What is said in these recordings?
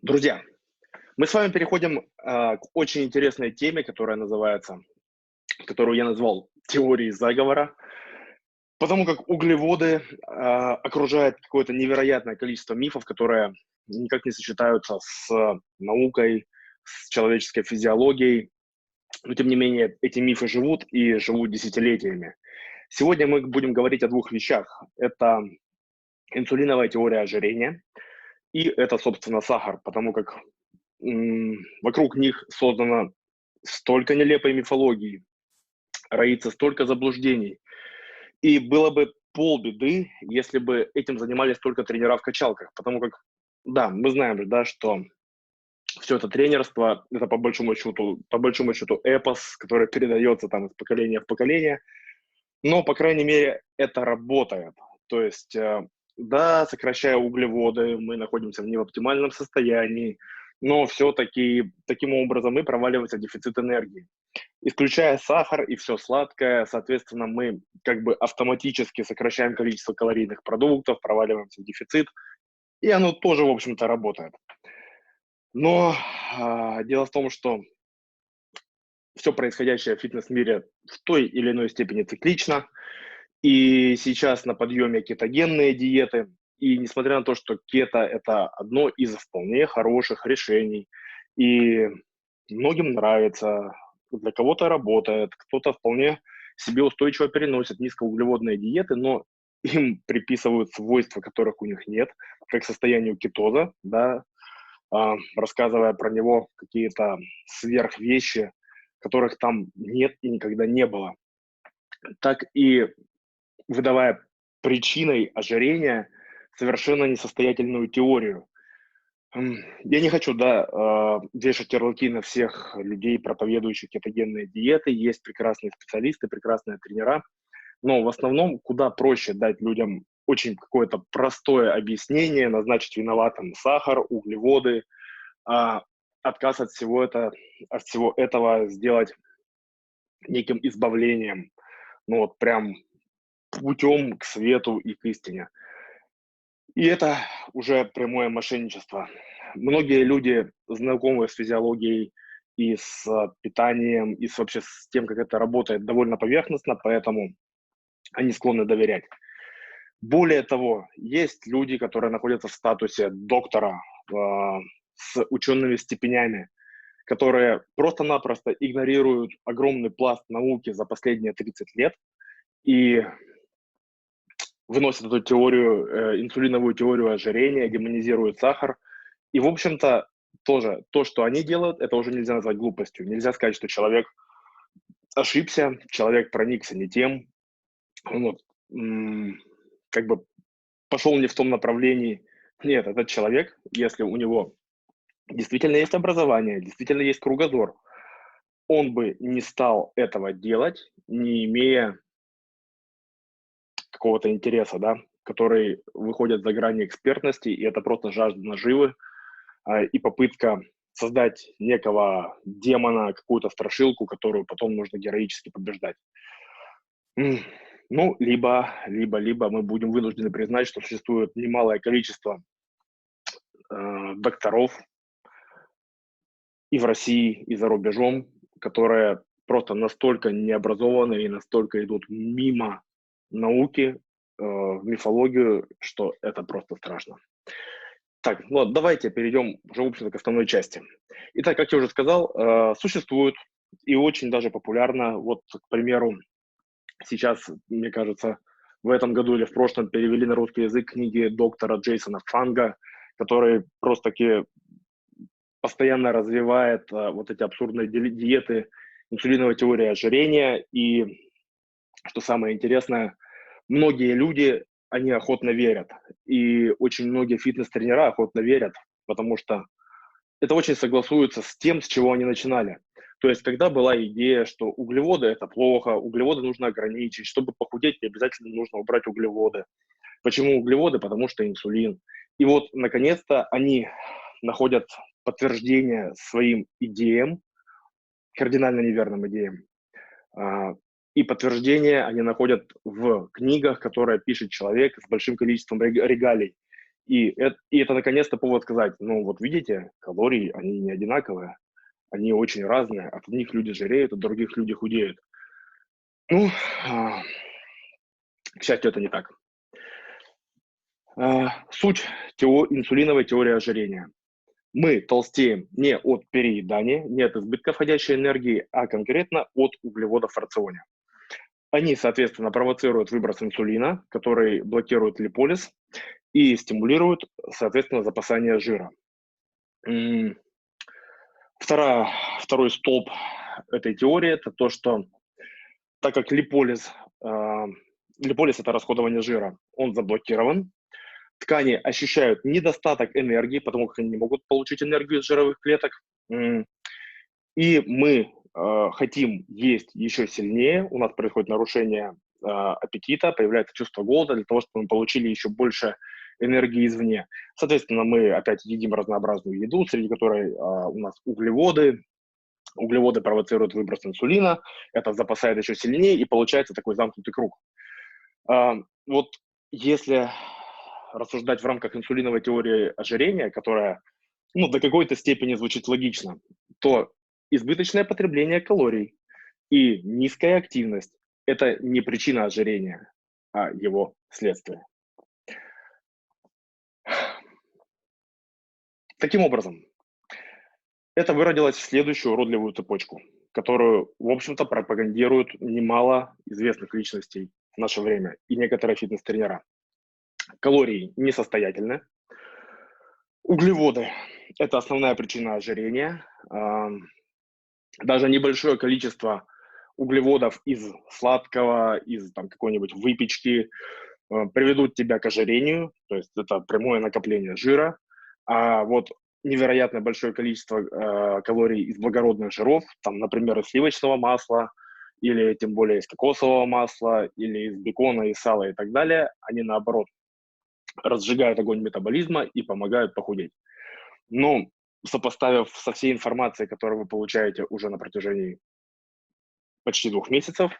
Друзья, мы с вами переходим к очень интересной теме, которую я назвал теорией заговора, потому как углеводы окружает какое-то невероятное количество мифов, которые никак не сочетаются с наукой, с человеческой физиологией, но тем не менее эти мифы живут и живут десятилетиями. Сегодня мы будем говорить о двух вещах. Это инсулиновая теория ожирения и это, собственно, сахар, потому как вокруг них создано столько нелепой мифологии, роится столько заблуждений. И было бы полбеды, если бы этим занимались только тренера в качалках, потому как, да, мы знаем же, да, что все это тренерство, это по большому счету эпос, который передается там из поколения в поколение, но, по крайней мере, это работает. То есть, да, сокращая углеводы, мы находимся в неоптимальном состоянии, но все-таки таким образом мы проваливаемся в дефицит энергии. Исключая сахар и все сладкое, соответственно, мы как бы автоматически сокращаем количество калорийных продуктов, проваливаемся в дефицит, и оно тоже, в общем-то, работает. Но дело в том, что все происходящее в фитнес-мире в той или иной степени циклично, и сейчас на подъеме кетогенные диеты. И несмотря на то, что кето – это одно из вполне хороших решений, и многим нравится, для кого-то работает, кто-то вполне себе устойчиво переносит низкоуглеводные диеты, но им приписывают свойства, которых у них нет, как состоянию кетоза, да, рассказывая про него какие-то сверхвещи, которых там нет и никогда не было. Так и выдавая причиной ожирения совершенно несостоятельную теорию. Я не хочу, да, вешать ярлыки на всех людей, проповедующих кетогенные диеты. Есть прекрасные специалисты, прекрасные тренера, но в основном куда проще дать людям очень какое-то простое объяснение, назначить виноватым сахар, углеводы, а отказ от всего этого сделать неким избавлением, ну вот прям путем к свету и к истине. И это уже прямое мошенничество. Многие люди, знакомые с физиологией и с питанием, и вообще с тем, как это работает, довольно поверхностно, поэтому они склонны доверять. Более того, есть люди, которые находятся в статусе доктора с учеными степенями, которые просто-напросто игнорируют огромный пласт науки за последние 30 лет и выносят эту теорию, инсулиновую теорию ожирения, демонизируют сахар. И, в общем-то, тоже то, что они делают, это уже нельзя назвать глупостью. Нельзя сказать, что человек ошибся, человек проникся не тем, он вот, как бы пошел не в том направлении. Нет, этот человек, если у него действительно есть образование, действительно есть кругозор, он бы не стал этого делать, не имея какого-то интереса, да, который выходит за грани экспертности, и это просто жажда наживы, и попытка создать некого демона, какую-то страшилку, которую потом нужно героически побеждать. М, Ну, либо мы будем вынуждены признать, что существует немалое количество докторов и в России, и за рубежом, которые просто настолько необразованы и настолько идут мимо науки, в мифологию, что это просто страшно. Так, ну давайте перейдем уже, в общем-то, к основной части. Итак, как я уже сказал, существует и очень даже популярно, вот, к примеру, сейчас, мне кажется, в этом году или в прошлом перевели на русский язык книги доктора Джейсона Фанга, который просто-таки постоянно развивает вот эти абсурдные диеты, инсулиновая теория ожирения. И, что самое интересное, многие люди, они охотно верят. И очень многие фитнес-тренера охотно верят, потому что это очень согласуется с тем, с чего они начинали. То есть, когда была идея, что углеводы – это плохо, углеводы нужно ограничить, чтобы похудеть, не обязательно нужно убрать углеводы. Почему углеводы? Потому что инсулин. И вот, наконец-то, они находят подтверждение своим идеям, кардинально неверным идеям. А, И подтверждение они находят в книгах, которые пишет человек с большим количеством регалий. И это наконец-то повод сказать, ну вот видите, калории, они не одинаковые, они очень разные. От одних люди жиреют, от других люди худеют. Ну, а, к счастью, это не так. Суть инсулиновой теории ожирения. Мы толстеем не от переедания, не от избытка входящей энергии, а конкретно от углеводов в рационе. Они, соответственно, провоцируют выброс инсулина, который блокирует липолиз и стимулируют, соответственно, запасание жира. Второй столб этой теории – это то, что так как липолиз – это расходование жира, он заблокирован, ткани ощущают недостаток энергии, потому как они не могут получить энергию из жировых клеток, и мы хотим есть еще сильнее, у нас происходит нарушение аппетита, появляется чувство голода для того, чтобы мы получили еще больше энергии извне. Соответственно, мы опять едим разнообразную еду, среди которой у нас углеводы. Углеводы провоцируют выброс инсулина, это запасает еще сильнее, и получается такой замкнутый круг. Вот если рассуждать в рамках инсулиновой теории ожирения, которая до какой-то степени звучит логично, то избыточное потребление калорий и низкая активность – это не причина ожирения, а его следствие. Таким образом, это выродилось в следующую уродливую цепочку, которую, в общем-то, пропагандируют немало известных личностей в наше время и некоторые фитнес-тренера. Калории несостоятельны, углеводы – это основная причина ожирения. Даже небольшое количество углеводов из сладкого, из какой-нибудь выпечки приведут тебя к ожирению, то есть это прямое накопление жира. А вот невероятно большое количество калорий из благородных жиров, например, из сливочного масла, или тем более из кокосового масла, или из бекона, из сала и так далее, они наоборот разжигают огонь метаболизма и помогают похудеть. Но сопоставив со всей информацией, которую вы получаете уже на протяжении почти 2 месяцев,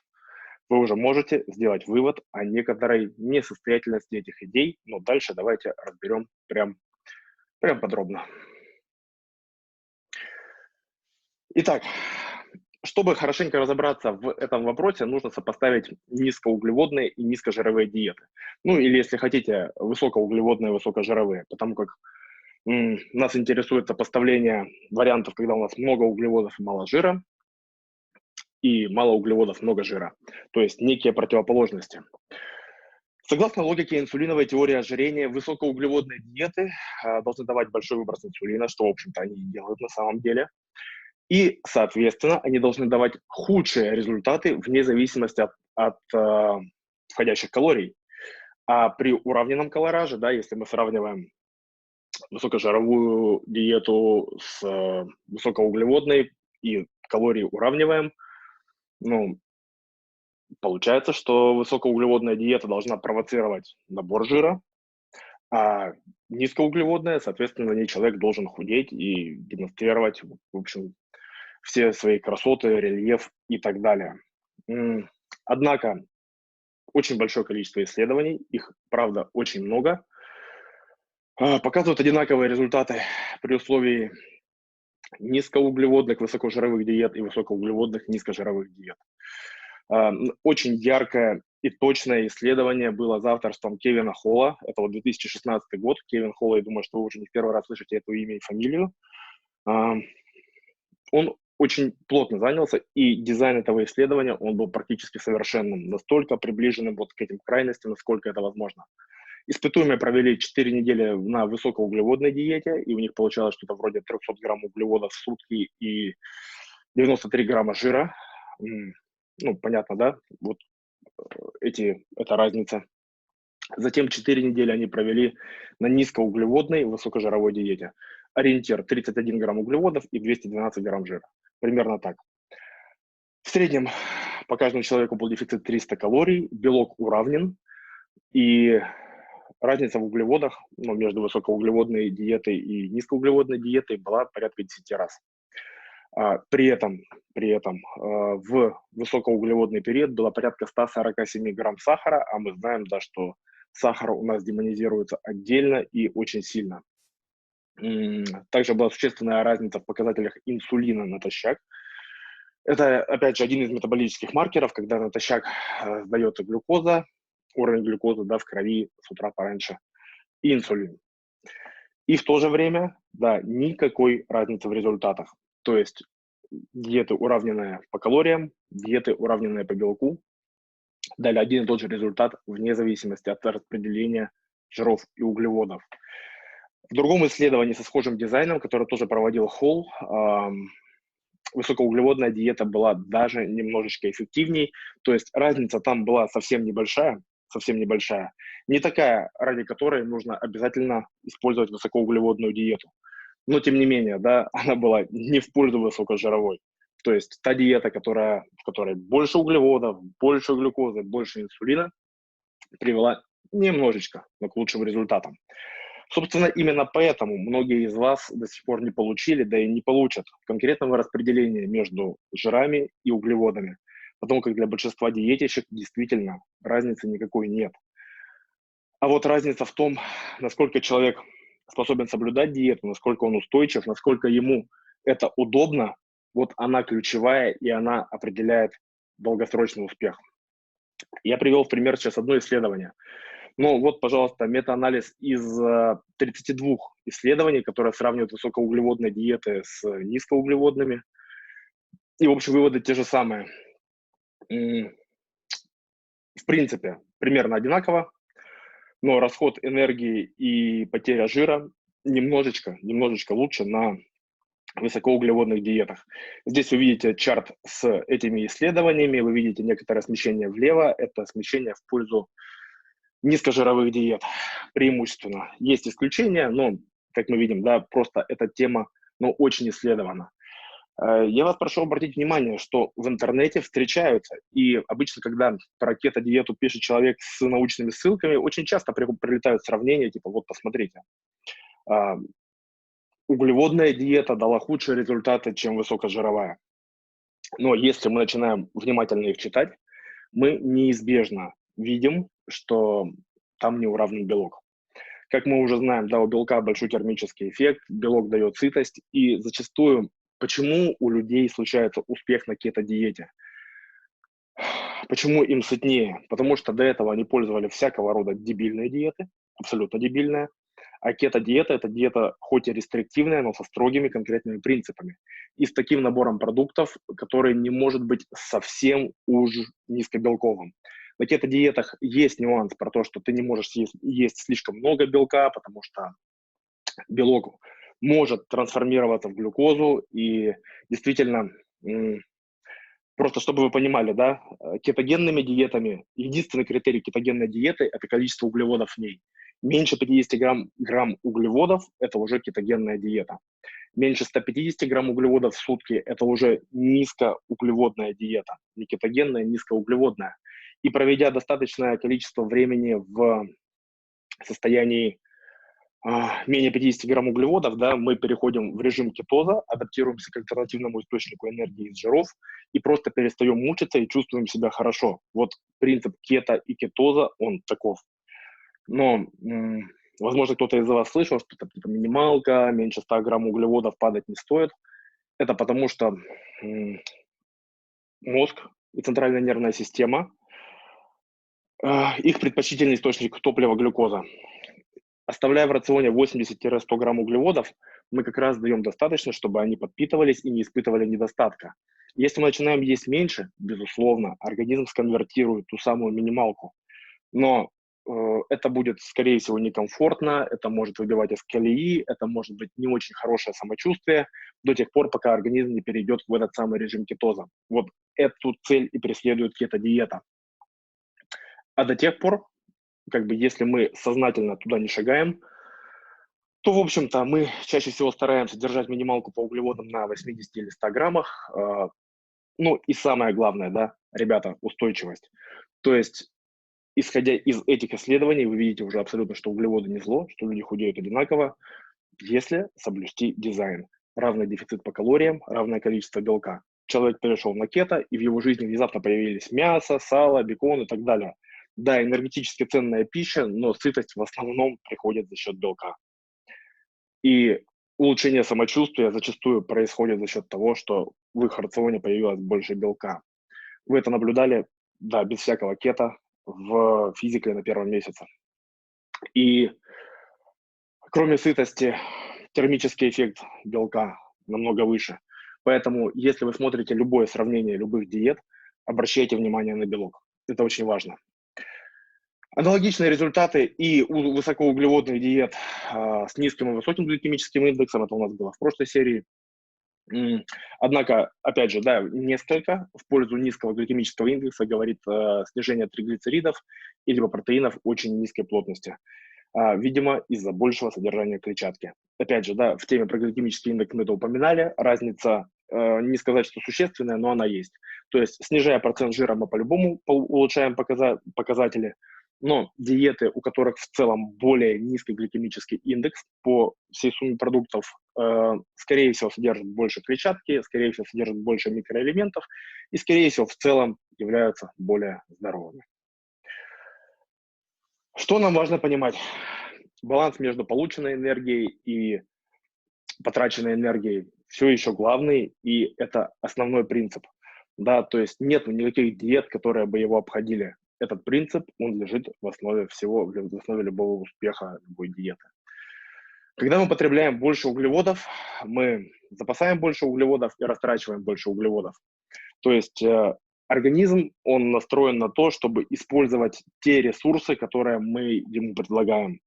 вы уже можете сделать вывод о некоторой несостоятельности этих идей, но дальше давайте разберем прям подробно. Итак, чтобы хорошенько разобраться в этом вопросе, нужно сопоставить низкоуглеводные и низкожировые диеты. Ну или, если хотите, высокоуглеводные и высокожировые, потому как нас интересует сопоставление вариантов, когда у нас много углеводов и мало жира, и мало углеводов, много жира. То есть некие противоположности. Согласно логике инсулиновой теории ожирения, высокоуглеводные диеты должны давать большой выброс инсулина, что, в общем-то, они и делают на самом деле. И, соответственно, они должны давать худшие результаты вне зависимости от входящих калорий. А при уравненном колораже, если мы сравниваем высокожировую диету с высокоуглеводной и калории уравниваем, получается, что высокоуглеводная диета должна провоцировать набор жира, а низкоуглеводная, соответственно, на ней человек должен худеть и демонстрировать, в общем, все свои красоты, рельеф и так далее. Однако очень большое количество исследований, их, правда, очень много, показывают одинаковые результаты при условии низкоуглеводных высокожировых диет и высокоуглеводных низкожировых диет. Очень яркое и точное исследование было за авторством Кевина Холла. Это 2016 год. Кевин Холл, я думаю, что вы уже не в первый раз слышите это имя и фамилию. Он очень плотно занялся, и дизайн этого исследования, он был практически совершенным, настолько приближенным к этим крайностям, насколько это возможно. Испытуемые провели 4 недели на высокоуглеводной диете, и у них получалось что-то вроде 300 грамм углеводов в сутки и 93 грамма жира. Понятно, да? Вот это разница. Затем 4 недели они провели на низкоуглеводной высокожировой диете. Ориентир 31 грамм углеводов и 212 грамм жира. Примерно так. В среднем по каждому человеку был дефицит 300 калорий, белок уравнен, и разница в углеводах между высокоуглеводной диетой и низкоуглеводной диетой была порядка 10 раз. При этом в высокоуглеводный период было порядка 147 грамм сахара, а мы знаем, что сахар у нас демонизируется отдельно и очень сильно. Также была существенная разница в показателях инсулина натощак. Это, опять же, один из метаболических маркеров, когда натощак сдается глюкоза, уровень глюкозы, да, в крови с утра пораньше, и инсулин. И в то же время, да, никакой разницы в результатах. То есть диеты, уравненные по калориям, диеты, уравненные по белку, дали один и тот же результат вне зависимости от распределения жиров и углеводов. В другом исследовании со схожим дизайном, которое тоже проводил Холл, высокоуглеводная диета была даже немножечко эффективней. То есть разница там была совсем небольшая. Не такая, ради которой нужно обязательно использовать высокоуглеводную диету. Но тем не менее, да, она была не в пользу высокожировой. То есть та диета, в которой больше углеводов, больше глюкозы, больше инсулина, привела немножечко, но к лучшим результатам. Собственно, именно поэтому многие из вас до сих пор не получили, да и не получат конкретного распределения между жирами и углеводами, потому как для большинства диетичек действительно разницы никакой нет. А вот разница в том, насколько человек способен соблюдать диету, насколько он устойчив, насколько ему это удобно, вот она ключевая, и она определяет долгосрочный успех. Я привел в пример сейчас одно исследование. Ну вот, пожалуйста, метаанализ из 32 исследований, которые сравнивают высокоуглеводные диеты с низкоуглеводными. И, в общем, выводы те же самые. В принципе, примерно одинаково, но расход энергии и потеря жира немножечко лучше на высокоуглеводных диетах. Здесь вы видите чарт с этими исследованиями, вы видите некоторое смещение влево, это смещение в пользу низкожировых диет преимущественно. Есть исключения, но, как мы видим, да, просто эта тема, ну, очень исследована. Я вас прошу обратить внимание, что в интернете встречаются, и обычно, когда про кето-диету пишет человек с научными ссылками, очень часто прилетают сравнения, типа, вот, посмотрите, углеводная диета дала худшие результаты, чем высокожировая. Но если мы начинаем внимательно их читать, мы неизбежно видим, что там не уравнен белок. Как мы уже знаем, да, у белка большой термический эффект, белок дает сытость, и зачастую почему у людей случается успех на кето-диете? Почему им сытнее? Потому что до этого они пользовали всякого рода дебильные диеты, абсолютно дебильные, а кето-диета – это диета хоть и рестриктивная, но со строгими конкретными принципами. И с таким набором продуктов, который не может быть совсем уж низкобелковым. На кето-диетах есть нюанс про то, что ты не можешь есть слишком много белка, потому что белок может трансформироваться в глюкозу. И действительно, просто чтобы вы понимали, да, кетогенными диетами единственный критерий кетогенной диеты – это количество углеводов в ней. Меньше 50 грамм углеводов – это уже кетогенная диета. Меньше 150 грамм углеводов в сутки – это уже низкоуглеводная диета. Не кетогенная, низкоуглеводная. И проведя достаточное количество времени в состоянии менее 50 грамм углеводов, да, мы переходим в режим кетоза, адаптируемся к альтернативному источнику энергии из жиров и просто перестаем мучиться и чувствуем себя хорошо. Вот принцип кето и кетоза, он таков. Но, возможно, кто-то из вас слышал, что это типа минималка, меньше 100 грамм углеводов падать не стоит. Это потому что мозг и центральная нервная система, их предпочтительный источник топлива глюкоза. Оставляя в рационе 80-100 грамм углеводов, мы как раз даем достаточно, чтобы они подпитывались и не испытывали недостатка. Если мы начинаем есть меньше, безусловно, организм сконвертирует ту самую минималку. Но это будет, скорее всего, некомфортно, это может выбивать из колеи, это может быть не очень хорошее самочувствие до тех пор, пока организм не перейдет в этот самый режим кетоза. Вот эту цель и преследует кето-диета. А до тех пор, как бы, если мы сознательно туда не шагаем, то, в общем-то, мы чаще всего стараемся держать минималку по углеводам на 80 или 100 граммах. Ну и самое главное, да, ребята, устойчивость. То есть, исходя из этих исследований, вы видите уже абсолютно, что углеводы не зло, что люди худеют одинаково, если соблюсти дизайн. Равный дефицит по калориям, равное количество белка. Человек перешел на кето, и в его жизни внезапно появились мясо, сало, бекон и так далее. Да, энергетически ценная пища, но сытость в основном приходит за счет белка. И улучшение самочувствия зачастую происходит за счет того, что в их рационе появилось больше белка. Вы это наблюдали, да, без всякого кето в физике на первом месяце. И кроме сытости, термический эффект белка намного выше. Поэтому, если вы смотрите любое сравнение любых диет, обращайте внимание на белок. Это очень важно. Аналогичные результаты и у высокоуглеводных диет с низким и высоким гликемическим индексом, это у нас было в прошлой серии. Однако, опять же, да, несколько в пользу низкого гликемического индекса говорит снижение триглицеридов и либо протеинов очень низкой плотности. Видимо, из-за большего содержания клетчатки. Опять же, да, в теме про гликемический индекс мы это упоминали. Разница, не сказать, что существенная, но она есть. То есть, снижая процент жира, мы по-любому улучшаем показатели. Но диеты, у которых в целом более низкий гликемический индекс по всей сумме продуктов, скорее всего, содержат больше клетчатки, скорее всего, содержат больше микроэлементов и, скорее всего, в целом являются более здоровыми. Что нам важно понимать? Баланс между полученной энергией и потраченной энергией все еще главный, и это основной принцип. Да, то есть нет никаких диет, которые бы его обходили. Этот принцип, он лежит в основе всего, в основе любого успеха любой диеты. Когда мы потребляем больше углеводов, мы запасаем больше углеводов и растрачиваем больше углеводов. То есть организм, он настроен на то, чтобы использовать те ресурсы, которые мы ему предлагаем.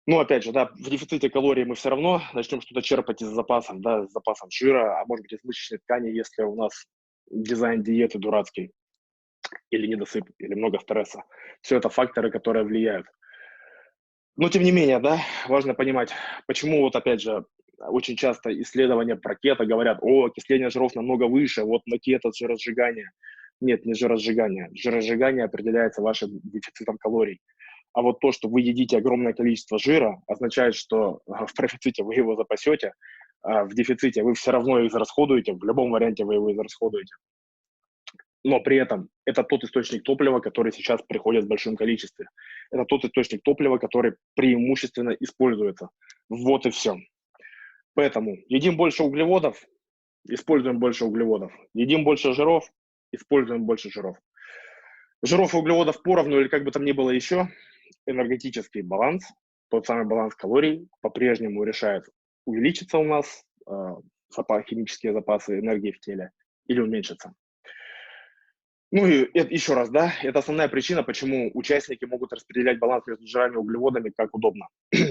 Ну, опять же, да, в дефиците калорий мы все равно начнем что-то черпать из запасом, да, с запасом жира, а может быть из мышечной ткани, если у нас дизайн диеты дурацкий, или недосып, или много стресса. Все это факторы, которые влияют. Но, тем не менее, да, важно понимать, почему вот, опять же, очень часто исследования про кето говорят, окисление жиров намного выше, вот на кето жиросжигание. Нет, не жиросжигание. Жиросжигание определяется вашим дефицитом калорий. А вот то, что вы едите огромное количество жира, означает, что в профиците вы его запасете, а в дефиците вы все равно их израсходуете, в любом варианте вы его израсходуете. Но при этом это тот источник топлива, который сейчас приходит в большом количестве. Это тот источник топлива, который преимущественно используется. Вот и все. Поэтому едим больше углеводов, используем больше углеводов. Едим больше жиров, используем больше жиров. Жиров и углеводов поровну или как бы там ни было еще, энергетический баланс, тот самый баланс калорий по-прежнему решает, увеличится у нас химические запасы энергии в теле или уменьшится. Ну и еще раз, да, это основная причина, почему участники могут распределять баланс между жирами и углеводами как удобно.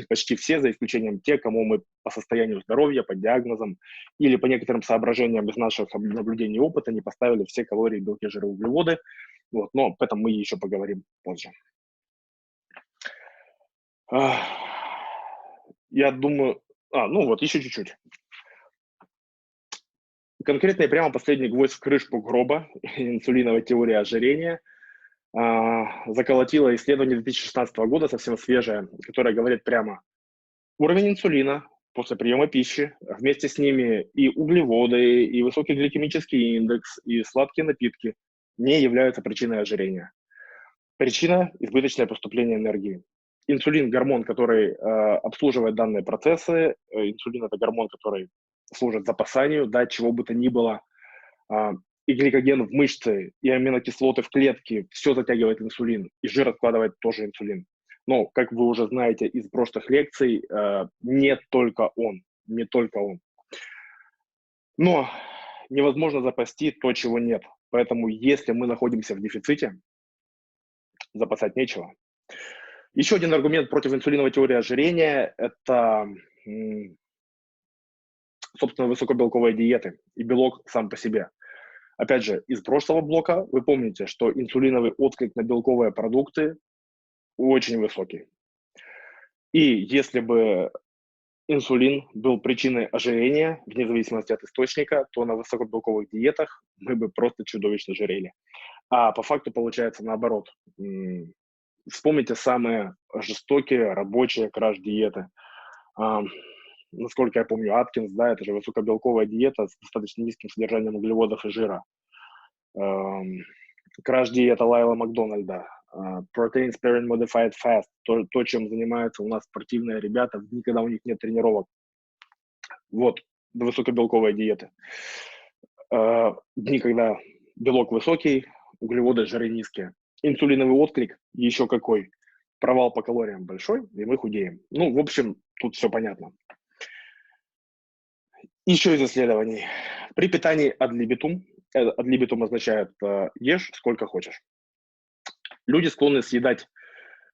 Почти все, за исключением тех, кому мы по состоянию здоровья, по диагнозам или по некоторым соображениям из наших наблюдений и опыта не поставили все калории, белки, жиры, углеводы. Вот, но об этом мы еще поговорим позже. Я думаю... ну вот, еще чуть-чуть. Конкретно и прямо последний гвоздь в крышку гроба инсулиновой теории ожирения заколотило исследование 2016 года, совсем свежее, которое говорит прямо, уровень инсулина после приема пищи, вместе с ними и углеводы, и высокий гликемический индекс, и сладкие напитки не являются причиной ожирения. Причина – избыточное поступление энергии. Инсулин – гормон, который обслуживает данные процессы. Инсулин – это гормон, который служит запасанию, да, чего бы то ни было. И гликоген в мышце, и аминокислоты в клетке – все затягивает инсулин, и жир откладывает тоже инсулин. Но, как вы уже знаете из прошлых лекций, не только он. Но невозможно запасти то, чего нет. Поэтому, если мы находимся в дефиците, запасать нечего. Еще один аргумент против инсулиновой теории ожирения – это, собственно, высокобелковые диеты и белок сам по себе. Опять же, из прошлого блока вы помните, что инсулиновый отклик на белковые продукты очень высокий. И если бы инсулин был причиной ожирения, вне зависимости от источника, то на высокобелковых диетах мы бы просто чудовищно жирели. А по факту получается наоборот. Вспомните самые жестокие рабочие краш-диеты. Насколько я помню, Аткинс, да, это же высокобелковая диета с достаточно низким содержанием углеводов и жира. Краш-диета Лайла Макдональда. Protein Sparing Modified Fast, то, чем занимаются у нас спортивные ребята в дни, когда у них нет тренировок. Вот, высокобелковая диета. Дни, когда белок высокий, углеводы, жиры низкие. Инсулиновый отклик еще какой. Провал по калориям большой, и мы худеем. Ну, в общем, тут все понятно. Еще из исследований. При питании ad libitum означает ешь сколько хочешь. Люди склонны съедать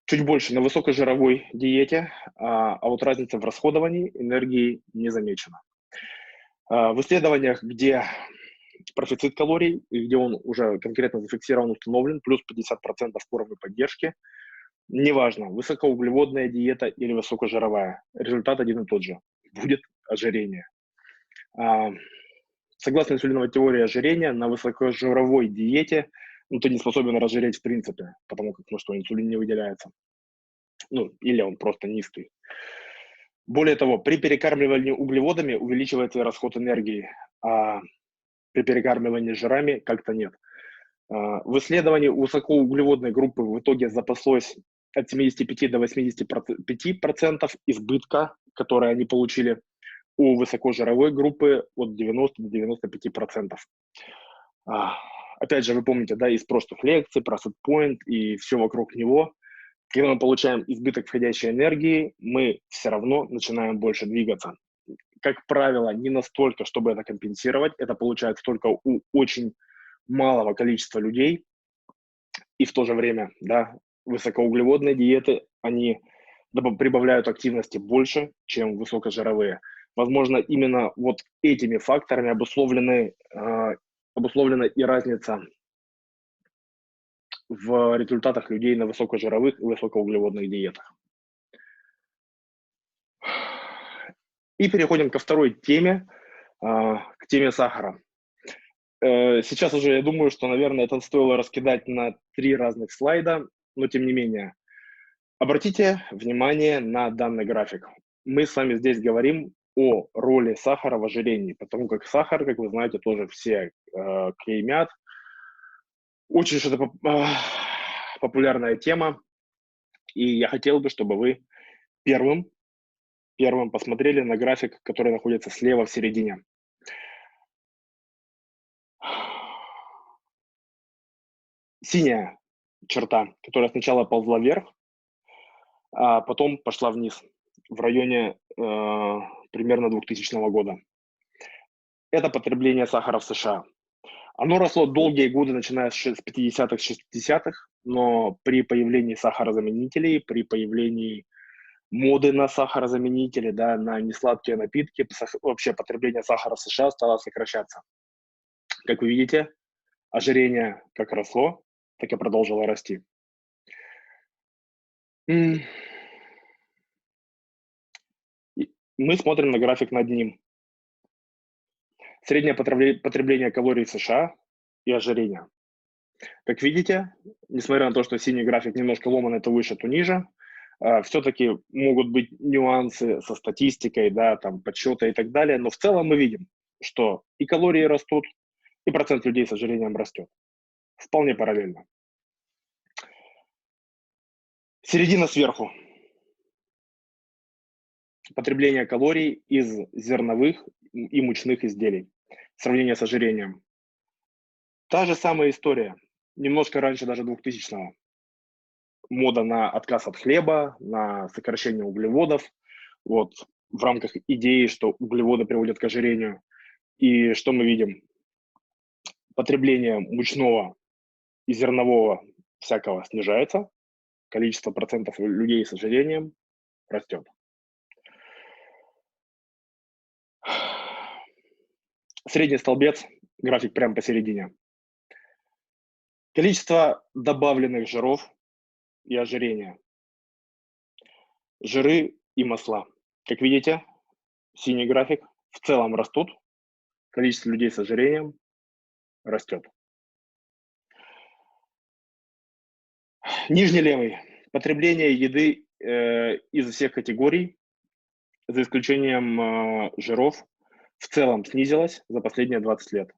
чуть больше на высокожировой диете, а вот разница в расходовании энергии не замечена. В исследованиях, где профицит калорий, и где он уже конкретно зафиксирован, установлен, плюс 50% к уровню поддержки, неважно, высокоуглеводная диета или высокожировая, результат один и тот же. Будет ожирение. Согласно инсулиновой теории ожирения, на высокожировой диете ты не способен разжиреть в принципе, потому как инсулин не выделяется. Или он просто низкий. Более того, при перекармливании углеводами увеличивается расход энергии, а при перекармливании жирами как-то нет. В исследовании высокоуглеводной группы в итоге запаслось от 75 до 85% избытка, который они получили, у высокожировой группы от 90 до 95%. Опять же, вы помните, да, из прошлых лекций про сетпоинт и все вокруг него. Когда мы получаем избыток входящей энергии, мы все равно начинаем больше двигаться. Как правило, не настолько, чтобы это компенсировать. Это получается только у очень малого количества людей. И в то же время, да, высокоуглеводные диеты, они прибавляют активности больше, чем высокожировые. Возможно, именно вот этими факторами обусловлена и разница в результатах людей на высокожировых и высокоуглеводных диетах. И переходим ко второй теме, к теме сахара. Сейчас уже я думаю, что, наверное, это стоило раскидать на 3 разных слайда, но тем не менее. Обратите внимание на данный график. Мы с вами здесь говорим о роли сахара в ожирении, потому как сахар, как вы знаете, тоже все клеймят. Очень что-то популярная тема, и я хотел бы, чтобы вы первым посмотрели на график, который находится слева в середине. Синяя черта, которая сначала ползла вверх, а потом пошла вниз в районе примерно 2000 года. Это потребление сахара в США. Оно росло долгие годы, начиная с 50-х, 60-х, но при появлении сахарозаменителей, при появлении моды на сахарозаменители, да, на несладкие напитки, вообще потребление сахара в США стало сокращаться. Как вы видите, ожирение как росло, так и продолжило расти. Мы смотрим на график над ним. Среднее потребление калорий в США и ожирение. Как видите, несмотря на то, что синий график немножко ломаный, то выше, то ниже, все-таки могут быть нюансы со статистикой, да, там, подсчеты и так далее, но в целом мы видим, что и калории растут, и процент людей с ожирением растет. Вполне параллельно. Середина сверху. Потребление калорий из зерновых и мучных изделий. Сравнение с ожирением. Та же самая история. Немножко раньше даже 2000-го. Мода на отказ от хлеба, на сокращение углеводов. Вот в рамках идеи, что углеводы приводят к ожирению. И что мы видим? Потребление мучного и зернового всякого снижается. Количество процентов людей с ожирением растет. Средний столбец, график прямо посередине. Количество добавленных жиров и ожирения. Жиры и масла. Как видите, синий график в целом растут. Количество людей с ожирением растет. Нижний левый. Потребление еды из всех категорий, за исключением жиров, в целом снизилось за последние 20 лет.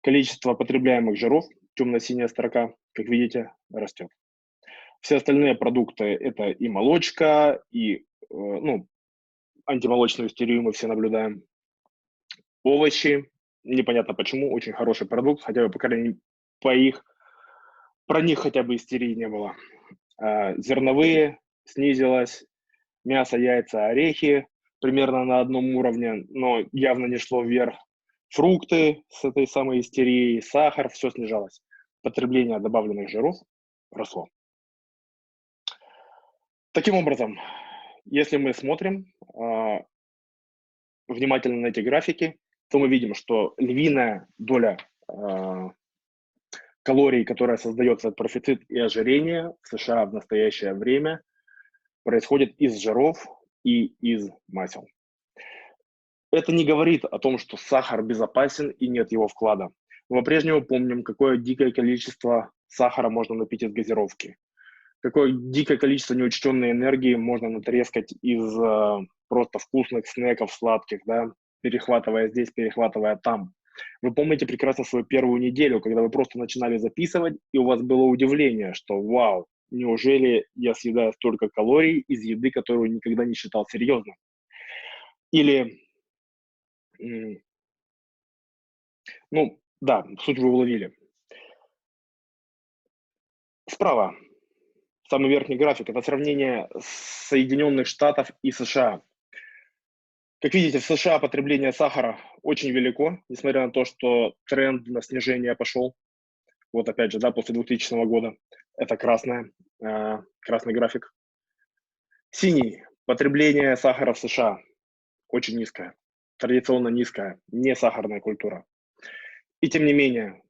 Количество потребляемых жиров, темно-синяя строка, как видите, растет. Все остальные продукты – это и молочка, и ну, антимолочную истерию мы все наблюдаем. Овощи, непонятно почему, очень хороший продукт, хотя бы, по крайней мере, про них хотя бы истерии не было. Зерновые снизилось, мясо, яйца, орехи примерно на одном уровне, но явно не шло вверх. Фрукты с этой самой истерией, сахар, все снижалось. Потребление добавленных жиров росло. Таким образом, если мы смотрим внимательно на эти графики, то мы видим, что львиная доля калорий, которая создается от профицит и ожирения в США в настоящее время, происходит из жиров и из масел. Это не говорит о том, что сахар безопасен и нет его вклада. Мы по-прежнему помним, какое дикое количество сахара можно напить из газировки, какое дикое количество неучтенной энергии можно натрескать из просто вкусных снеков сладких, да, перехватывая здесь, перехватывая там. Вы помните прекрасно свою первую неделю, когда вы просто начинали записывать, и у вас было удивление, что вау, неужели я съедаю столько калорий из еды, которую никогда не считал серьезно? Или, ну, да, суть вы уловили. Справа, самый верхний график, это сравнение Соединенных Штатов и США. Как видите, в США потребление сахара очень велико, несмотря на то, что тренд на снижение пошел. Вот опять же, да, после 2000 года. Это красный график. Синий. Потребление сахара в США очень низкое. Традиционно низкая, не сахарная культура. И тем не менее,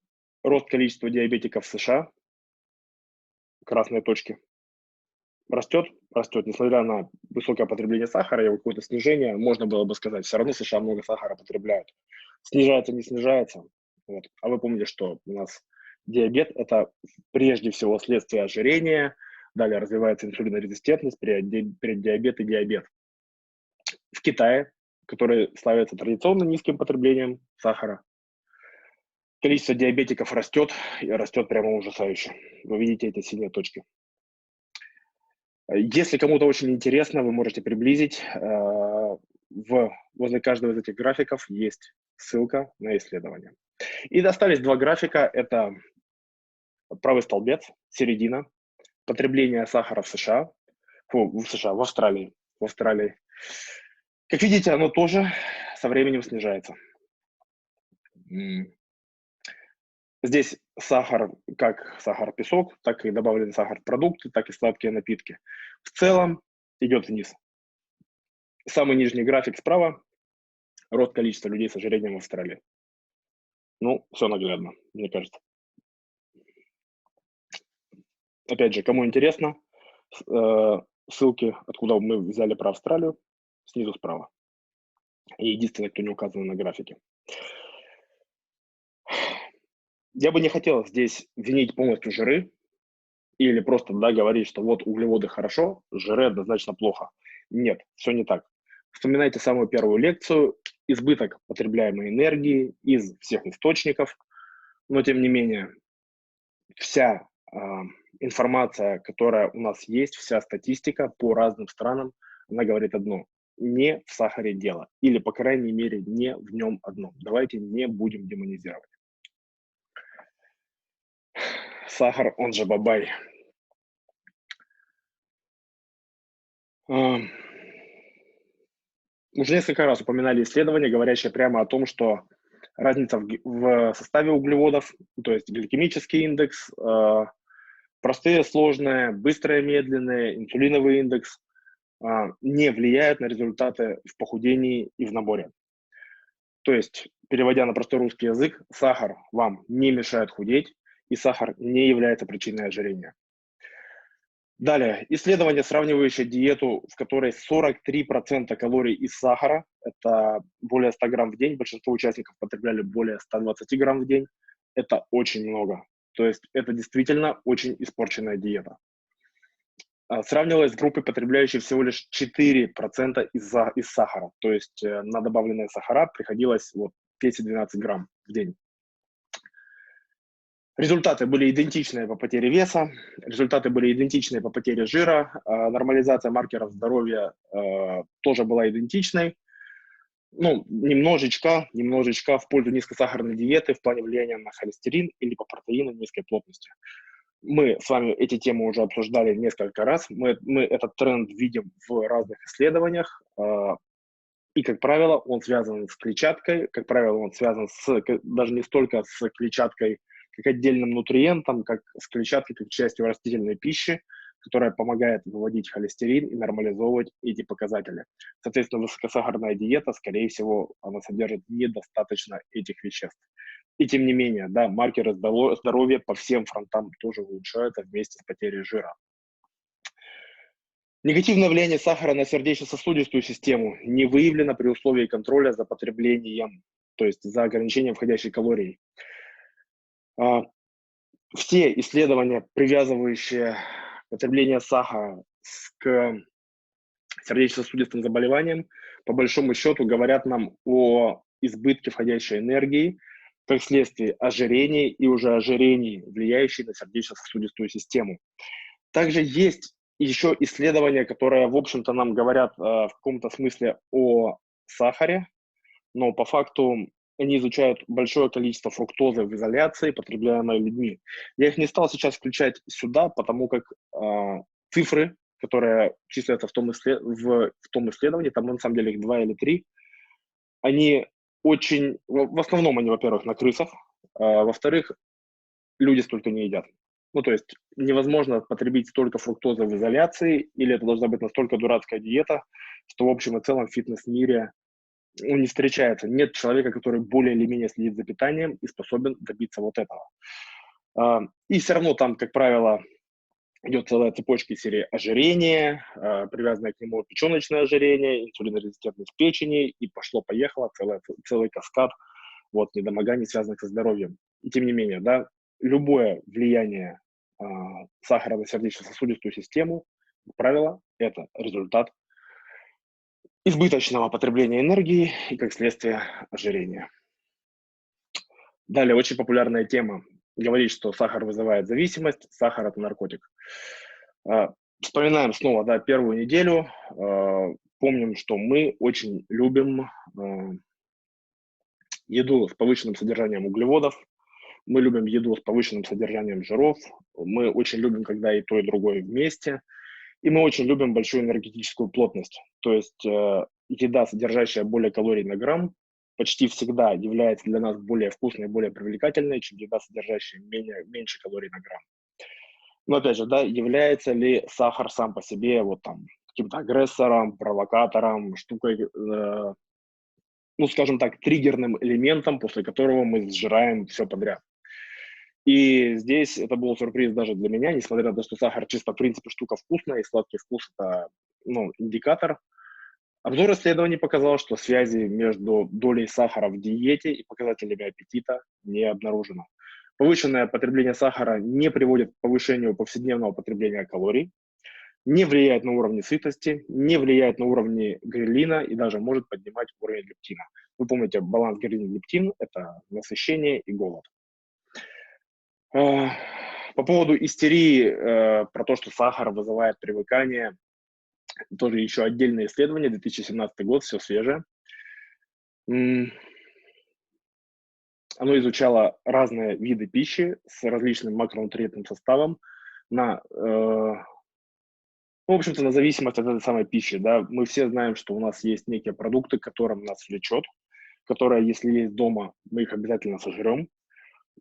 рост количества диабетиков в США, красные точки, растет, несмотря на высокое потребление сахара и какое-то снижение, можно было бы сказать, все равно США много сахара потребляют. Снижается, не снижается. Вот. А вы помните, что у нас диабет – это прежде всего следствие ожирения, далее развивается инсулинорезистентность, преддиабет и диабет. В Китае, который славится традиционно низким потреблением сахара, количество диабетиков растет, и растет прямо ужасающе. Вы видите эти синие точки. Если кому-то очень интересно, вы можете приблизить. Возле каждого из этих графиков есть ссылка на исследование. И достались два графика. Это правый столбец, середина, потребление сахара в США, в Австралии. Как видите, оно тоже со временем снижается. Здесь сахар, как сахар-песок, так и добавленный сахар в продукты, так и сладкие напитки. В целом идет вниз. Самый нижний график справа – рост количества людей с ожирением в Австралии. Ну, все наглядно, мне кажется. Опять же, кому интересно, ссылки, откуда мы взяли про Австралию, снизу справа. И единственное, кто не указан на графике. Я бы не хотел здесь винить полностью жиры или просто говорить, что вот углеводы хорошо, жиры однозначно плохо. Нет, все не так. Вспоминайте самую первую лекцию. Избыток потребляемой энергии из всех источников, но тем не менее вся информация, которая у нас есть, вся статистика по разным странам, она говорит одно: не в сахаре дело, или, по крайней мере, не в нем одном. Давайте не будем демонизировать. Сахар, он же бабай. Уже несколько раз упоминали исследования, говорящие прямо о том, что разница в составе углеводов, то есть гликемический индекс, простые, сложные, быстрые, медленные, инсулиновый индекс не влияют на результаты в похудении и в наборе. То есть, переводя на простой русский язык, сахар вам не мешает худеть, и сахар не является причиной ожирения. Далее, исследование, сравнивающее диету, в которой 43% калорий из сахара, это более 100 грамм в день, большинство участников потребляли более 120 грамм в день, это очень много. То есть это действительно очень испорченная диета. Сравнивалась с группой, потребляющей всего лишь 4% из сахара. То есть на добавленные сахара приходилось 10-12 грамм в день. Результаты были идентичные по потере веса, результаты были идентичные по потере жира, нормализация маркеров здоровья тоже была идентичной. Ну, немножечко в пользу низкосахарной диеты в плане влияния на холестерин или по протеину низкой плотности. Мы с вами эти темы уже обсуждали несколько раз. Мы этот тренд видим в разных исследованиях. И, как правило, он связан с клетчаткой. Как правило, он связан даже не столько с клетчаткой как отдельным нутриентом, как с клетчаткой как частью растительной пищи, которая помогает выводить холестерин и нормализовывать эти показатели. Соответственно, высокосахарная диета, скорее всего, она содержит недостаточно этих веществ. И тем не менее, да, маркеры здоровья по всем фронтам тоже улучшаются вместе с потерей жира. Негативное влияние сахара на сердечно-сосудистую систему не выявлено при условии контроля за потреблением, то есть за ограничением входящих калорий. Все исследования, привязывающие потребление сахара к сердечно-сосудистым заболеваниям, по большому счету говорят нам о избытке входящей энергии, как следствие ожирения и уже ожирений, влияющих на сердечно-сосудистую систему. Также есть еще исследования, которые, в общем-то, нам говорят в каком-то смысле о сахаре, но по факту они изучают большое количество фруктозы в изоляции, потребляемой людьми. Я их не стал сейчас включать сюда, потому как цифры, которые числятся в том исследовании, там на самом деле их 2 или 3, они очень... В основном они, во-первых, на крысах, во-вторых, люди столько не едят. Ну, то есть невозможно потребить столько фруктозы в изоляции, или это должна быть настолько дурацкая диета, что в общем и целом в фитнес-мире не встречается. Нет человека, который более или менее следит за питанием и способен добиться вот этого. И все равно там, как правило, идет целая цепочка из серии ожирения, привязанное к нему печеночное ожирение, инсулинорезистентность печени, и пошло-поехало целый каскад недомоганий, связанных со здоровьем. И тем не менее, да, любое влияние сахара на сердечно-сосудистую систему, как правило, это результат избыточного потребления энергии и, как следствие, ожирения. Далее, очень популярная тема. Говорит, что сахар вызывает зависимость, сахар – это наркотик. Вспоминаем снова, да, первую неделю. Помним, что мы очень любим еду с повышенным содержанием углеводов, мы любим еду с повышенным содержанием жиров, мы очень любим, когда и то, и другое вместе, и мы очень любим большую энергетическую плотность. То есть еда, содержащая более калорий на грамм, почти всегда является для нас более вкусной, более привлекательной, чем еда, содержащая меньше калорий на грамм. Но опять же, да, является ли сахар сам по себе каким-то агрессором, провокатором, штукой, скажем так, триггерным элементом, после которого мы сжираем все подряд. И здесь это был сюрприз даже для меня, несмотря на то, что сахар чисто в принципе штука вкусная, и сладкий вкус – это индикатор. Обзор исследований показал, что связи между долей сахара в диете и показателями аппетита не обнаружено. Повышенное потребление сахара не приводит к повышению повседневного потребления калорий, не влияет на уровни сытости, не влияет на уровни грелина и даже может поднимать уровень лептина. Вы помните, баланс грелин-лептин – это насыщение и голод. По поводу истерии, про то, что сахар вызывает привыкание, тоже еще отдельное исследование, 2017 год, все свежее. Оно изучало разные виды пищи с различным макронутриентным составом в общем-то, на зависимость от этой самой пищи. Да. Мы все знаем, что у нас есть некие продукты, к которым нас влечет, которые, если есть дома, мы их обязательно сожрем,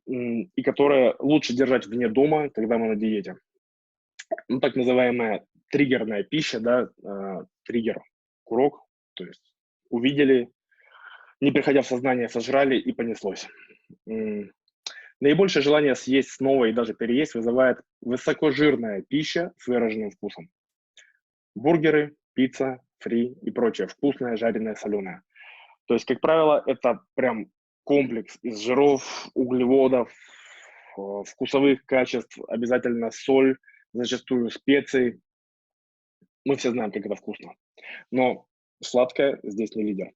и которые лучше держать вне дома, когда мы на диете. Так называемая триггерная пища, да, триггер, курок, то есть увидели, не приходя в сознание, сожрали и понеслось. Наибольшее желание съесть снова и даже переесть вызывает высокожирная пища с выраженным вкусом. Бургеры, пицца, фри и прочее вкусное, жареное, соленое. То есть, как правило, это прям комплекс из жиров, углеводов, вкусовых качеств, обязательно соль, зачастую специи. Мы все знаем, как это вкусно. Но сладкое здесь не лидер.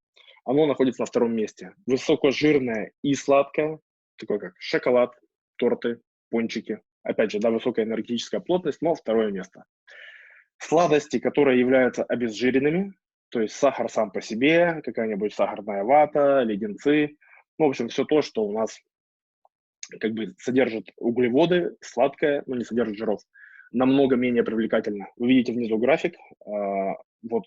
Оно находится на втором месте. Высокожирное и сладкое, такое как шоколад, торты, пончики. Опять же, да, высокая энергетическая плотность, но второе место. Сладости, которые являются обезжиренными, то есть сахар сам по себе, какая-нибудь сахарная вата, леденцы, ну, в общем, все то, что у нас как бы содержит углеводы, сладкое, но не содержит жиров, намного менее привлекательно. Вы видите внизу график, вот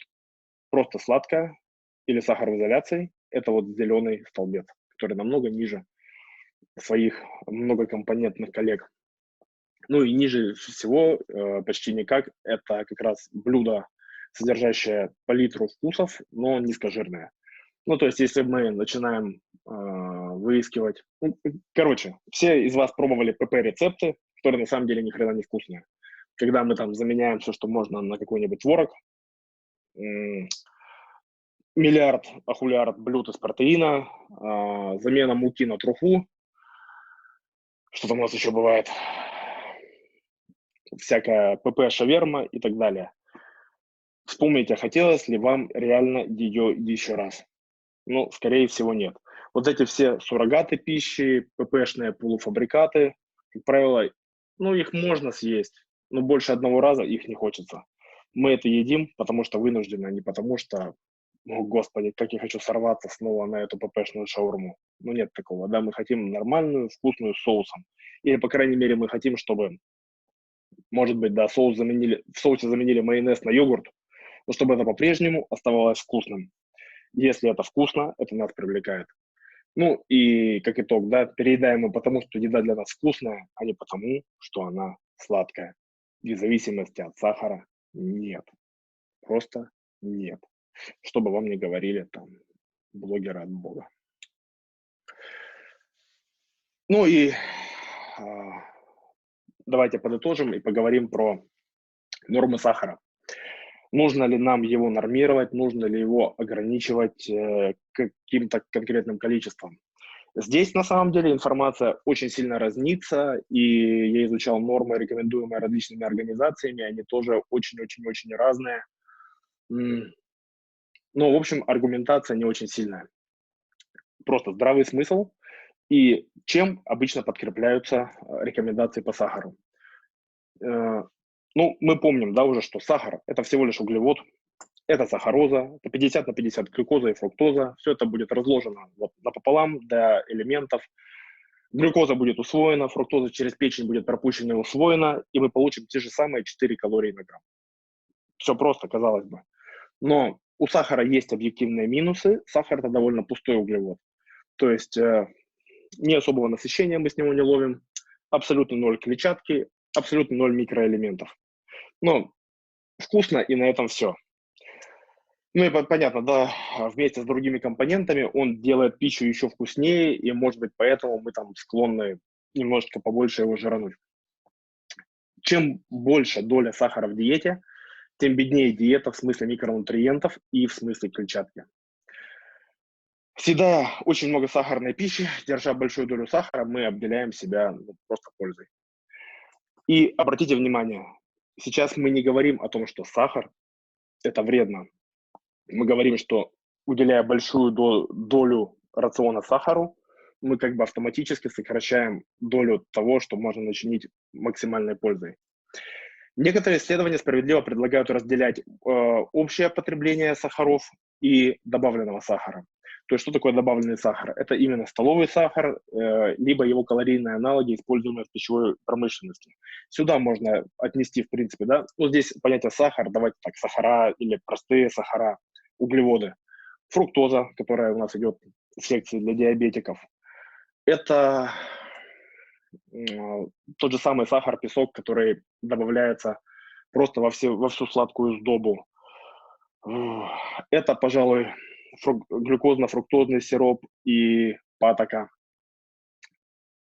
просто сладкое или сахар в изоляции, это вот зеленый столбец, который намного ниже своих многокомпонентных коллег. Ну и ниже всего, почти никак, это как раз блюдо, содержащее палитру вкусов, но низкожирное. Ну, то есть, если мы начинаем выискивать... Ну, короче, все из вас пробовали ПП-рецепты, которые на самом деле ни хрена не вкусные. Когда мы там заменяем все, что можно, на какой-нибудь творог, миллиард, ахулиард блюд из протеина, замена муки на труху, что там у нас еще бывает, всякая ПП-шаверма и так далее. Вспомните, хотелось ли вам реально ее еще раз? Ну, скорее всего, нет. Вот эти все суррогаты пищи, ППшные полуфабрикаты, как правило, ну, их можно съесть, но больше одного раза их не хочется. Мы это едим, потому что вынуждены, а не потому что, о, господи, как я хочу сорваться снова на эту ППшную шаурму. Ну, нет такого, да, мы хотим нормальную, вкусную с соусом. Или, по крайней мере, мы хотим, чтобы, может быть, да, в соусе заменили майонез на йогурт, но чтобы это по-прежнему оставалось вкусным. Если это вкусно, это нас привлекает. Ну и как итог, да, переедаем мы потому, что еда для нас вкусная, а не потому, что она сладкая. В зависимости от сахара нет. Просто нет. Что бы вам ни говорили там блогеры от Бога. Ну и давайте подытожим и поговорим про нормы сахара. Нужно ли нам его нормировать, нужно ли его ограничивать каким-то конкретным количеством. Здесь, на самом деле, информация очень сильно разнится, и я изучал нормы, рекомендуемые различными организациями, они тоже очень-очень-очень разные. Но, в общем, аргументация не очень сильная. Просто здравый смысл. И чем обычно подкрепляются рекомендации по сахару? Ну, мы помним, да, уже, что сахар – это всего лишь углевод, это сахароза, это 50 на 50 глюкоза и фруктоза. Все это будет разложено вот напополам до элементов. Глюкоза будет усвоена, фруктоза через печень будет пропущена и усвоена, и мы получим те же самые 4 калории на грамм. Все просто, казалось бы. Но у сахара есть объективные минусы. Сахар – это довольно пустой углевод. То есть ни особого насыщения мы с него не ловим, абсолютно ноль клетчатки, абсолютно ноль микроэлементов. Но вкусно, и на этом все. Ну и понятно, да, вместе с другими компонентами он делает пищу еще вкуснее, и, может быть, поэтому мы там склонны немножечко побольше его жирануть. Чем больше доля сахара в диете, тем беднее диета в смысле микронутриентов и в смысле клетчатки. Съедая очень много сахарной пищи, держа большую долю сахара, мы обделяем себя просто пользой. И обратите внимание, сейчас мы не говорим о том, что сахар – это вредно. Мы говорим, что уделяя большую долю рациона сахару, мы как бы автоматически сокращаем долю того, что можно начинить максимальной пользой. Некоторые исследования справедливо предлагают разделять общее потребление сахаров и добавленного сахара. То есть что такое добавленный сахар? Это именно столовый сахар, либо его калорийные аналоги, используемые в пищевой промышленности. Сюда можно отнести, в принципе, да, ну здесь понятие сахар, давайте так, сахара или простые сахара, углеводы. Фруктоза, которая у нас идет в секции для диабетиков. Это тот же самый сахар, песок, который добавляется просто во всю сладкую сдобу. Это, пожалуй, глюкозно-фруктозный сироп и патока.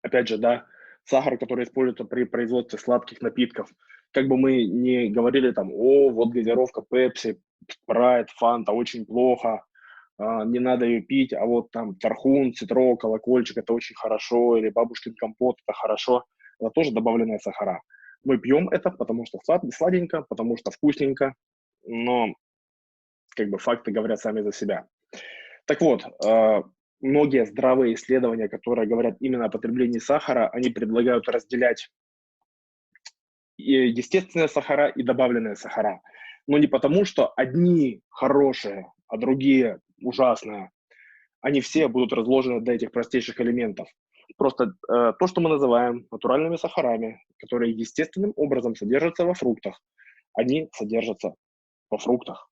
Опять же, да, сахар, который используется при производстве сладких напитков. Как бы мы ни говорили там, о, вот газировка Пепси, Спрайт, Фанта, очень плохо, не надо ее пить, а вот там тархун, цитрол, колокольчик, это очень хорошо, или бабушкин компот, это хорошо, это тоже добавленные сахара. Мы пьем это, потому что сладенько, потому что вкусненько, но как бы факты говорят сами за себя. Так вот, многие здравые исследования, которые говорят именно о потреблении сахара, они предлагают разделять естественные сахара и добавленные сахара. Но не потому, что одни хорошие, а другие ужасные. Они все будут разложены до этих простейших элементов. Просто то, что мы называем натуральными сахарами, которые естественным образом содержатся во фруктах, они содержатся во фруктах.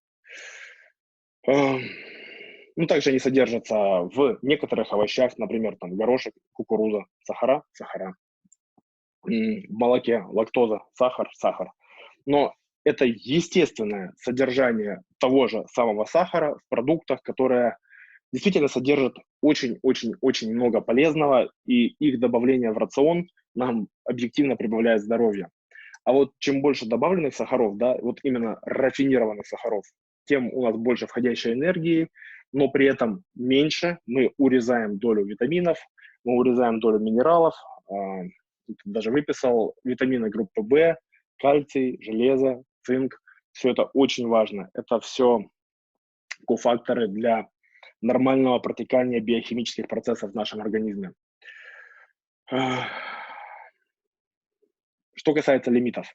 Ну, также они содержатся в некоторых овощах, например, там горошек, кукуруза, сахара, сахара. В молоке лактоза, сахар, сахар. Но это естественное содержание того же самого сахара в продуктах, которые действительно содержат очень-очень-очень много полезного, и их добавление в рацион нам объективно прибавляет здоровье. А вот чем больше добавленных сахаров, да, вот именно рафинированных сахаров, тем у нас больше входящей энергии, но при этом меньше мы урезаем долю витаминов, мы урезаем долю минералов, даже выписал витамины группы В, кальций, железо, цинк. Все это очень важно. Это все кофакторы для нормального протекания биохимических процессов в нашем организме. Что касается лимитов.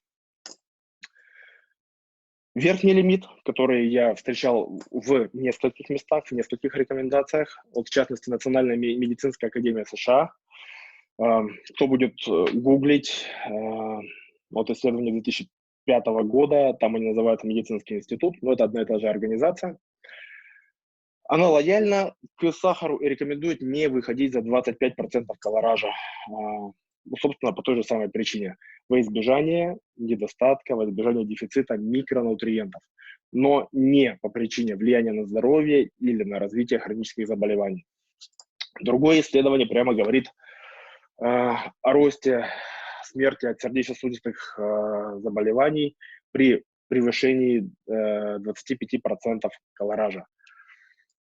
Верхний лимит, который я встречал в нескольких местах, в нескольких рекомендациях, вот в частности Национальная медицинская академия США. Кто будет гуглить, вот исследование 2005 года, там они называются медицинский институт, но это одна и та же организация. Она лояльна к сахару и рекомендует не выходить за 25% колоража. Собственно, по той же самой причине. Во избежание недостатка, во избежание дефицита микронутриентов. Но не по причине влияния на здоровье или на развитие хронических заболеваний. Другое исследование прямо говорит о росте смерти от сердечно-сосудистых заболеваний при превышении 25% колоража.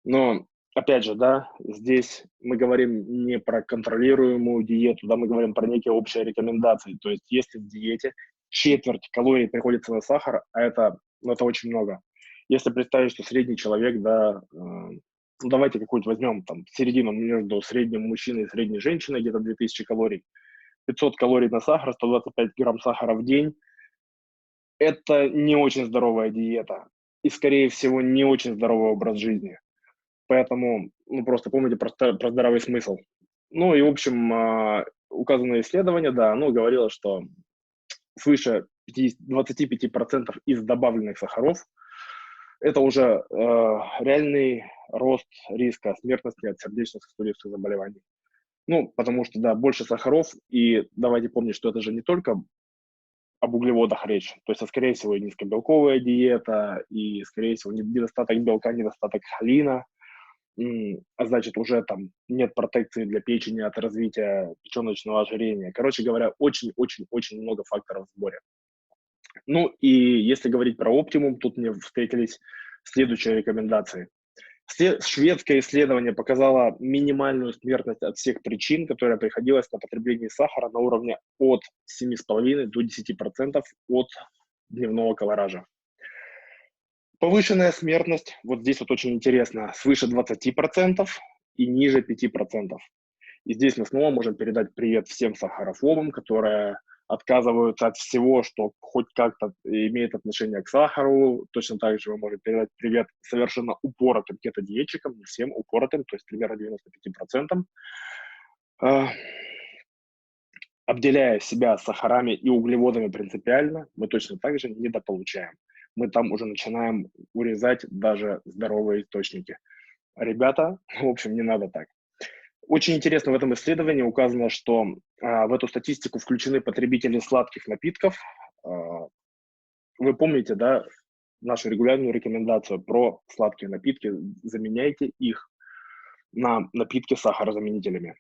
Но, опять же, да, здесь мы говорим не про контролируемую диету, да, мы говорим про некие общие рекомендации. То есть если в диете четверть калорий приходится на сахар, а это очень много. Если представить, что средний человек, да, ну, давайте какую-то возьмем там середину между средним мужчиной и средней женщиной, где-то 2000 калорий, 500 калорий на сахар, 125 грамм сахара в день. Это не очень здоровая диета и, скорее всего, не очень здоровый образ жизни. Поэтому, ну, просто помните про здравый смысл. Ну и, в общем, указанное исследование, да, оно говорило, что свыше 25% из добавленных сахаров это уже реальный рост риска смертности от сердечно-сосудистых заболеваний. Ну, потому что, да, больше сахаров, и давайте помнить, что это же не только об углеводах речь, то есть, скорее всего, и низкобелковая диета, и, скорее всего, недостаток белка, недостаток холина, а значит, уже там нет протекции для печени от развития печеночного ожирения. Короче говоря, очень-очень-очень много факторов в сборе. Ну и если говорить про оптимум, тут мне встретились следующие рекомендации. Шведское исследование показало минимальную смертность от всех причин, которая приходилась на потребление сахара на уровне от 7,5 до 10% от дневного колоража. Повышенная смертность, вот здесь вот очень интересно, свыше 20% и ниже 5%. И здесь мы снова можем передать привет всем сахарофобам, которые отказываются от всего, что хоть как-то имеет отношение к сахару. Точно так же мы можем передать привет совершенно упоротым кетодиетчикам, не всем упоротым, то есть примерно 95%. Обделяя себя сахарами и углеводами принципиально, мы точно так же недополучаем. Мы там уже начинаем урезать даже здоровые источники. Ребята, в общем, не надо так. Очень интересно, в этом исследовании указано, что в эту статистику включены потребители сладких напитков. Вы помните, да, нашу регулярную рекомендацию про сладкие напитки? Заменяйте их на напитки с сахарозаменителями.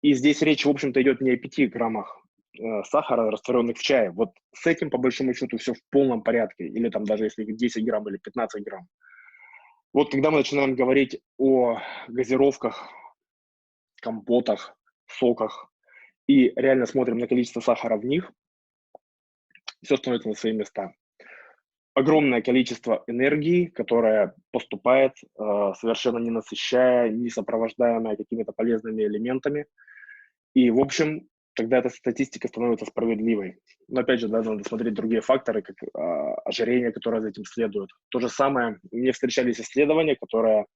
И здесь речь, в общем-то, идет не о 5 граммах сахара, растворенных в чае. Вот с этим, по большому счету, все в полном порядке. Или там даже если 10 грамм или 15 грамм. Вот когда мы начинаем говорить о газировках, компотах, соках и реально смотрим на количество сахара в них, все становится на свои места. огромное количество энергии, которое поступает, совершенно не насыщая, не сопровождаемое какими-то полезными элементами. И, в общем, тогда эта статистика становится справедливой. Но опять же, да, надо смотреть другие факторы, как ожирение, которое за этим следует. То же самое, мне встречались исследования, которые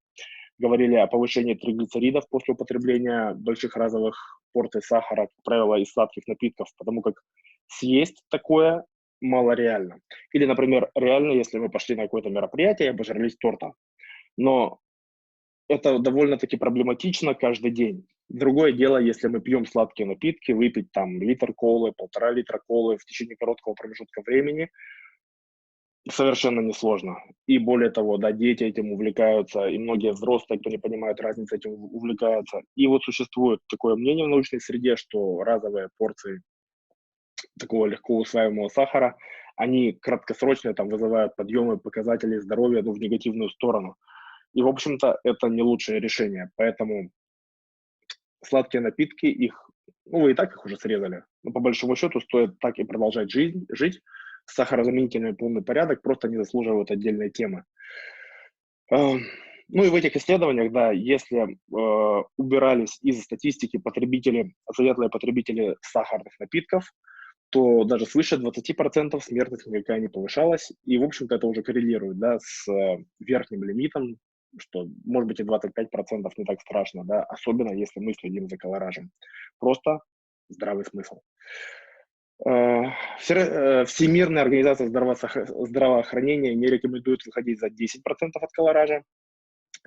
говорили о повышении триглицеридов после употребления больших разовых порций сахара, как правило, из сладких напитков, потому как съесть такое мало реально. Или, например, реально, если мы пошли на какое-то мероприятие и обожрались торта. Но это довольно-таки проблематично каждый день. Другое дело, если мы пьем сладкие напитки, выпить там литр колы, 1,5 литра колы в течение короткого промежутка времени совершенно несложно. И более того, да, дети этим увлекаются, и многие взрослые, кто не понимает разницы, этим увлекаются. И вот существует такое мнение в научной среде, что разовые порции такого легко усваиваемого сахара, они краткосрочно там вызывают подъемы показателей здоровья, ну, в негативную сторону. И, в общем-то, это не лучшее решение. Поэтому сладкие напитки, их, ну, вы и так их уже срезали. Но по большому счету стоит так и продолжать жить. С сахарозаменителями полный порядок, просто не заслуживают отдельной темы. Ну и в этих исследованиях, да, если убирались из статистики потребители, светлые потребители сахарных напитков, то даже свыше 20% смертность никакая не повышалась. И, в общем-то, это уже коррелирует, да, с верхним лимитом, что, может быть, и 25% не так страшно, да, особенно если мы следим за колоражем. Просто здравый смысл. Всемирная организация здравоохранения не рекомендует выходить за 10% от колоража,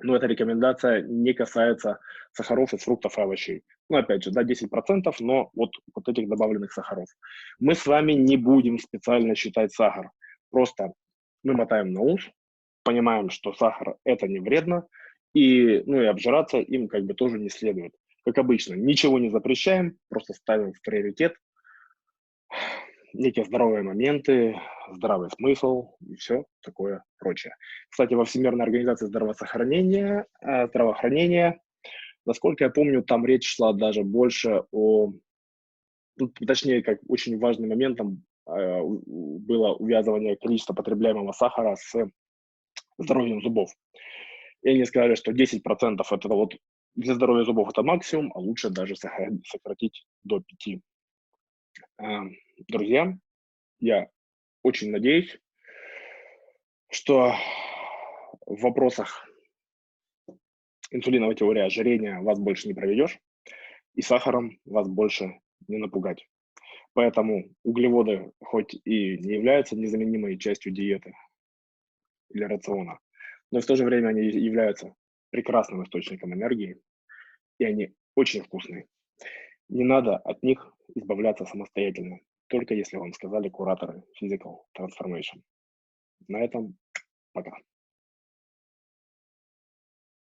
но эта рекомендация не касается сахаров из фруктов и овощей. Ну, опять же, да, 10%, но вот этих добавленных сахаров. Мы с вами не будем специально считать сахар. Просто мы мотаем на ус, понимаем, что сахар – это не вредно, и, ну, и обжираться им как бы тоже не следует. Как обычно, ничего не запрещаем, просто ставим в приоритет некие здоровые моменты, здравый смысл и все такое прочее. Кстати, во Всемирной организации здравоохранения, насколько я помню, там речь шла даже больше о, ну, точнее, как очень важным моментом было увязывание количества потребляемого сахара с здоровьем зубов. И они сказали, что 10% это вот для здоровья зубов это максимум, а лучше даже сократить до 5. Друзья, я очень надеюсь, что в вопросах инсулиновой теории ожирения вас больше не проведешь, и сахаром вас больше не напугать. Поэтому углеводы хоть и не являются незаменимой частью диеты или рациона, но в то же время они являются прекрасным источником энергии, и они очень вкусные. Не надо от них избавляться самостоятельно, только если вам сказали кураторы Physical Transformation. На этом пока.